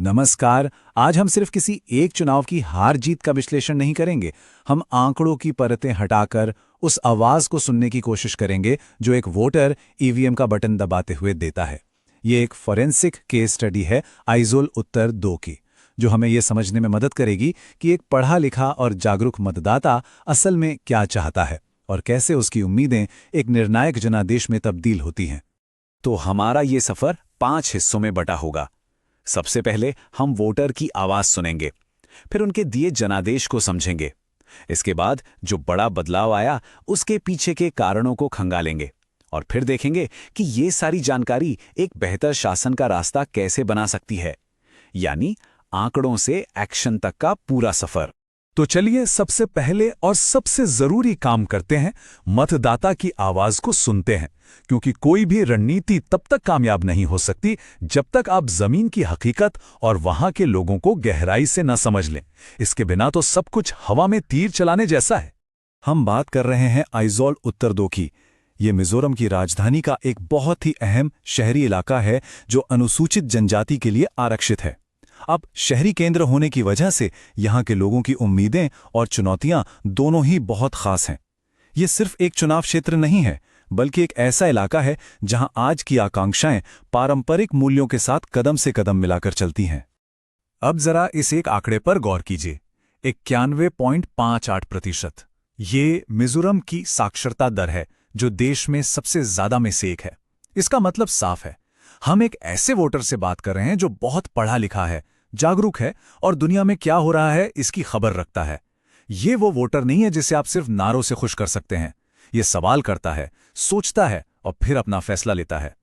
नमस्कार। आज हम सिर्फ किसी एक चुनाव की हार जीत का विश्लेषण नहीं करेंगे। हम आंकड़ों की परतें हटाकर उस आवाज को सुनने की कोशिश करेंगे जो एक वोटर ईवीएम का बटन दबाते हुए देता है। ये एक फॉरेंसिक केस स्टडी है आइजोल उत्तर 2 की, जो हमें यह समझने में मदद करेगी कि एक पढ़ा लिखा और जागरूक मतदाता असल में क्या चाहता है और कैसे उसकी उम्मीदें एक निर्णायक जनादेश में तब्दील होती हैं। तो हमारा ये सफर 5 हिस्सों में बटा होगा। सबसे पहले हम वोटर की आवाज सुनेंगे, फिर उनके दिए जनादेश को समझेंगे। इसके बाद जो बड़ा बदलाव आया उसके पीछे के कारणों को खंगालेंगे और फिर देखेंगे कि ये सारी जानकारी एक बेहतर शासन का रास्ता कैसे बना सकती है, यानी आंकड़ों से एक्शन तक का पूरा सफर। तो चलिए सबसे पहले और सबसे जरूरी काम करते हैं, मतदाता की आवाज को सुनते हैं, क्योंकि कोई भी रणनीति तब तक कामयाब नहीं हो सकती जब तक आप जमीन की हकीकत और वहां के लोगों को गहराई से न समझ लें। इसके बिना तो सब कुछ हवा में तीर चलाने जैसा है। हम बात कर रहे हैं आइजोल उत्तर 2 की। ये मिजोरम की राजधानी का एक बहुत ही अहम शहरी इलाका है जो अनुसूचित जनजाति के लिए आरक्षित है। अब शहरी केंद्र होने की वजह से यहाँ के लोगों की उम्मीदें और चुनौतियां दोनों ही बहुत खास हैं। ये सिर्फ एक चुनाव क्षेत्र नहीं है, बल्कि एक ऐसा इलाका है जहां आज की आकांक्षाएं पारंपरिक मूल्यों के साथ कदम से कदम मिलाकर चलती हैं। अब जरा इस एक आंकड़े पर गौर कीजिए, 91.58%। ये मिजोरम की साक्षरता दर है, जो देश में सबसे ज्यादा में से एक है। इसका मतलब साफ है, हम एक ऐसे वोटर से बात कर रहे हैं जो बहुत पढ़ा लिखा है, जागरूक है और दुनिया में क्या हो रहा है इसकी खबर रखता है। ये वो वोटर नहीं है जिसे आप सिर्फ नारों से खुश कर सकते हैं। ये सवाल करता है, सोचता है और फिर अपना फैसला लेता है।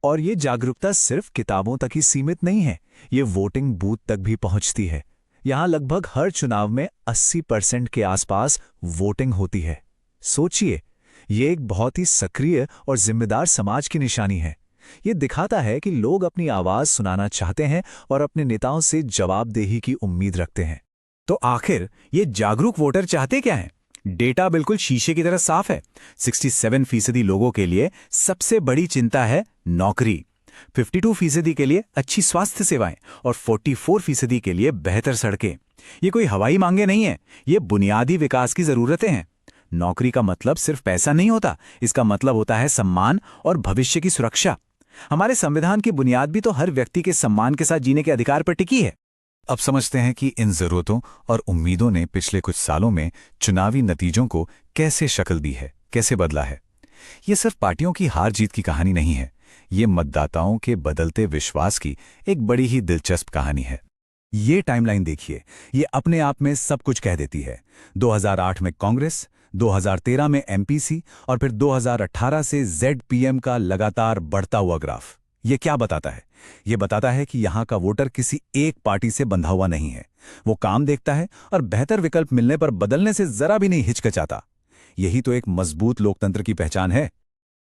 और ये जागरूकता सिर्फ किताबों तक ही सीमित नहीं है, ये वोटिंग बूथ तक भी पहुंचती है। यहां लगभग हर चुनाव में 80% के आसपास वोटिंग होती है। सोचिए, ये एक बहुत ही सक्रिय और जिम्मेदार समाज की निशानी है। ये दिखाता है कि लोग अपनी आवाज सुनाना चाहते हैं और अपने नेताओं से जवाबदेही की उम्मीद रखते हैं। तो आखिर ये जागरूक वोटर चाहते क्या हैं? डेटा बिल्कुल शीशे की तरह साफ है। 67% लोगों के लिए सबसे बड़ी चिंता है नौकरी, 52% के लिए अच्छी स्वास्थ्य सेवाएं और 44% के लिए बेहतर सड़कें। ये कोई हवाई मांगे नहीं है, ये बुनियादी विकास की जरूरतें हैं। नौकरी का मतलब सिर्फ पैसा नहीं होता, इसका मतलब होता है सम्मान और भविष्य की सुरक्षा। हमारे संविधान की बुनियाद भी तो हर व्यक्ति के सम्मान के साथ जीने के अधिकार पर टिकी है। अब समझते हैं कि इन जरूरतों और उम्मीदों ने पिछले कुछ सालों में चुनावी नतीजों को कैसे शक्ल दी है, कैसे बदला है। ये सिर्फ पार्टियों की हार जीत की कहानी नहीं है, ये मतदाताओं के बदलते विश्वास की एक बड़ी ही दिलचस्प कहानी है। ये टाइमलाइन देखिए, ये अपने आप में सब कुछ कह देती है। 2008 में कांग्रेस, 2013 में एमपीसी और फिर 2018 से जेडपीएम का लगातार बढ़ता हुआ ग्राफ। ये क्या बताता है? ये बताता है कि यहाँ का वोटर किसी एक पार्टी से बंधा हुआ नहीं है। वो काम देखता है और बेहतर विकल्प मिलने पर बदलने से जरा भी नहीं हिचकिचाता। यही तो एक मजबूत लोकतंत्र की पहचान है।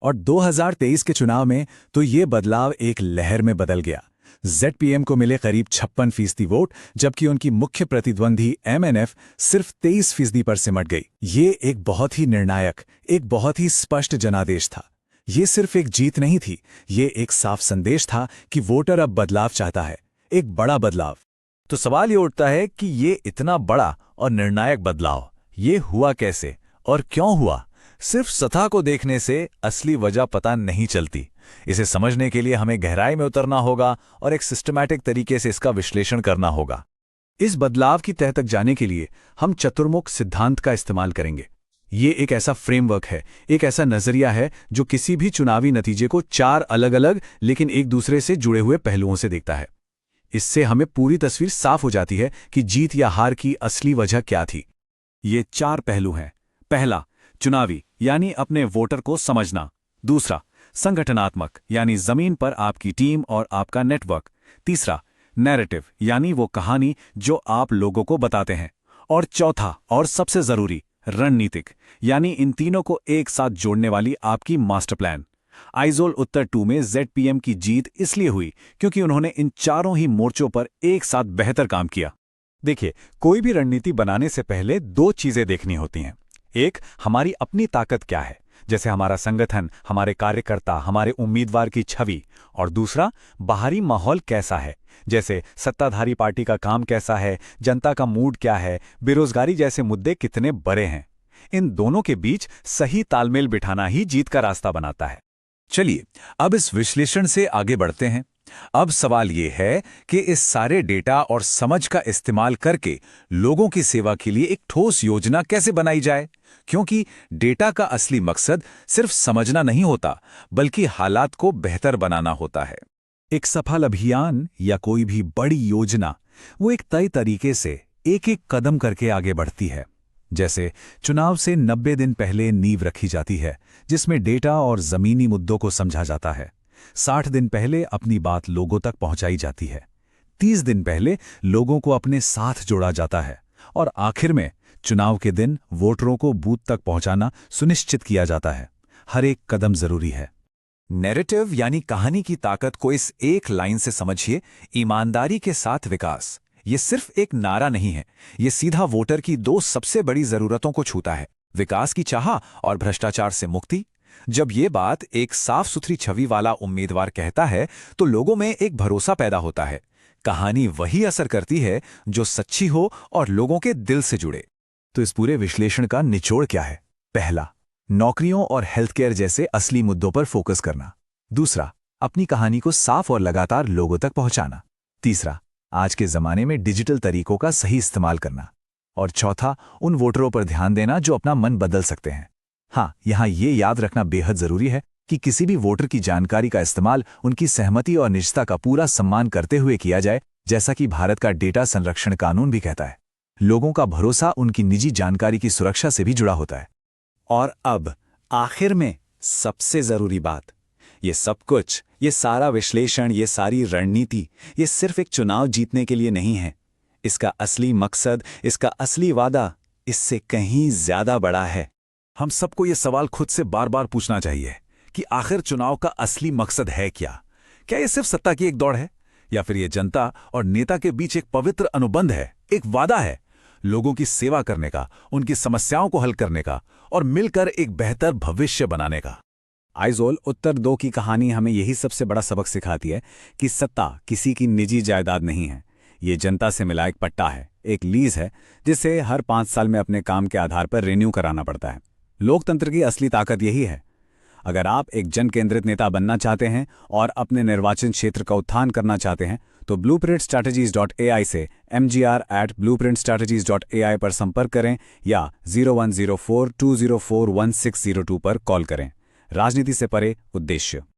और 2023 के चुनाव में तो ये बदलाव एक लहर में बदल गया। जेडपीएम को मिले करीब 56% वोट, जबकि उनकी मुख्य प्रतिद्वंदी एमएनएफ सिर्फ 23% पर सिमट गई। ये एक बहुत ही निर्णायक, एक बहुत ही स्पष्ट जनादेश था। ये सिर्फ एक जीत नहीं थी, ये एक साफ संदेश था कि वोटर अब बदलाव चाहता है, एक बड़ा बदलाव। तो सवाल ये उठता है कि ये इतना बड़ा और निर्णायक बदलाव ये हुआ कैसे और क्यों हुआ? सिर्फ सतह को देखने से असली वजह पता नहीं चलती। इसे समझने के लिए हमें गहराई में उतरना होगा और एक सिस्टमैटिक तरीके से इसका विश्लेषण करना होगा। इस बदलाव की तह तक जाने के लिए हम चतुर्मुख सिद्धांत का इस्तेमाल करेंगे। ये एक ऐसा फ्रेमवर्क है, एक ऐसा नजरिया है जो किसी भी चुनावी नतीजे को 4 अलग अलग लेकिन एक दूसरे से जुड़े हुए पहलुओं से देखता है। इससे हमें पूरी तस्वीर साफ हो जाती है कि जीत या हार की असली वजह क्या थी। ये 4 पहलू हैं। पहला, चुनावी यानी अपने वोटर को समझना। दूसरा, संगठनात्मक यानी जमीन पर आपकी टीम और आपका नेटवर्क। तीसरा, नैरेटिव यानी वो कहानी जो आप लोगों को बताते हैं। और चौथा और सबसे जरूरी, रणनीतिक यानी इन तीनों को एक साथ जोड़ने वाली आपकी मास्टर प्लान। आइजोल उत्तर 2 में जेडपीएम की जीत इसलिए हुई क्योंकि उन्होंने इन चारों ही मोर्चों पर एक साथ बेहतर काम किया। देखिए, कोई भी रणनीति बनाने से पहले 2 चीजें देखनी होती हैं। एक, हमारी अपनी ताकत क्या है, जैसे हमारा संगठन, हमारे कार्यकर्ता, हमारे उम्मीदवार की छवि। और दूसरा, बाहरी माहौल कैसा है, जैसे सत्ताधारी पार्टी का काम कैसा है, जनता का मूड क्या है, बेरोजगारी जैसे मुद्दे कितने बड़े हैं। इन दोनों के बीच सही तालमेल बिठाना ही जीत का रास्ता बनाता है। चलिए अब इस विश्लेषण से आगे बढ़ते हैं। अब सवाल ये है कि इस सारे डेटा और समझ का इस्तेमाल करके लोगों की सेवा के लिए एक ठोस योजना कैसे बनाई जाए, क्योंकि डेटा का असली मकसद सिर्फ समझना नहीं होता, बल्कि हालात को बेहतर बनाना होता है। एक सफल अभियान या कोई भी बड़ी योजना वो एक तय तरीके से एक एक कदम करके आगे बढ़ती है। जैसे चुनाव से 90 दिन पहले नींव रखी जाती है, जिसमें डेटा और जमीनी मुद्दों को समझा जाता है। 60 दिन पहले अपनी बात लोगों तक पहुंचाई जाती है। 30 दिन पहले लोगों को अपने साथ जोड़ा जाता है और आखिर में चुनाव के दिन वोटरों को बूथ तक पहुंचाना सुनिश्चित किया जाता है। हर एक कदम जरूरी है। नैरेटिव यानी कहानी की ताकत को इस एक लाइन से समझिए, ईमानदारी के साथ विकास। ये सिर्फ एक नारा नहीं है, ये सीधा वोटर की दो सबसे बड़ी जरूरतों को छूता है, विकास की चाह और भ्रष्टाचार से मुक्ति। जब ये बात एक साफ सुथरी छवि वाला उम्मीदवार कहता है तो लोगों में एक भरोसा पैदा होता है। कहानी वही असर करती है जो सच्ची हो और लोगों के दिल से जुड़े। तो इस पूरे विश्लेषण का निचोड़ क्या है? पहला, नौकरियों और हेल्थ केयर जैसे असली मुद्दों पर फोकस करना। दूसरा, अपनी कहानी को साफ और लगातार लोगों तक पहुंचाना। तीसरा, आज के जमाने में डिजिटल तरीकों का सही इस्तेमाल करना। और चौथा, उन वोटरों पर ध्यान देना जो अपना मन बदल सकते हैं। हाँ, यहां ये याद रखना बेहद जरूरी है कि किसी भी वोटर की जानकारी का इस्तेमाल उनकी सहमति और निजता का पूरा सम्मान करते हुए किया जाए, जैसा कि भारत का डेटा संरक्षण कानून भी कहता है। लोगों का भरोसा उनकी निजी जानकारी की सुरक्षा से भी जुड़ा होता है। और अब आखिर में सबसे जरूरी बात, ये सब कुछ, ये सारा विश्लेषण, ये सारी रणनीति, ये सिर्फ एक चुनाव जीतने के लिए नहीं है। इसका असली मकसद, इसका असली वादा इससे कहीं ज्यादा बड़ा है। हम सबको ये सवाल खुद से बार बार पूछना चाहिए कि आखिर चुनाव का असली मकसद है क्या? क्या ये सिर्फ सत्ता की एक दौड़ है, या फिर ये जनता और नेता के बीच एक पवित्र अनुबंध है, एक वादा है लोगों की सेवा करने का, उनकी समस्याओं को हल करने का और मिलकर एक बेहतर भविष्य बनाने का? आइजोल उत्तर 2 की कहानी हमें यही सबसे बड़ा सबक सिखाती है कि सत्ता किसी की निजी जायदाद नहीं है। ये जनता से मिला एक पट्टा है, एक लीज है, जिसे हर 5 साल में अपने काम के आधार पर रिन्यू कराना पड़ता है। लोकतंत्र की असली ताकत यही है। अगर आप एक जन केंद्रित नेता बनना चाहते हैं और अपने निर्वाचन क्षेत्र का उत्थान करना चाहते हैं तो blueprintstrategies.ai से mgr@blueprintstrategies.ai पर संपर्क करें या 0104-204-1602 पर कॉल करें। राजनीति से परे उद्देश्य।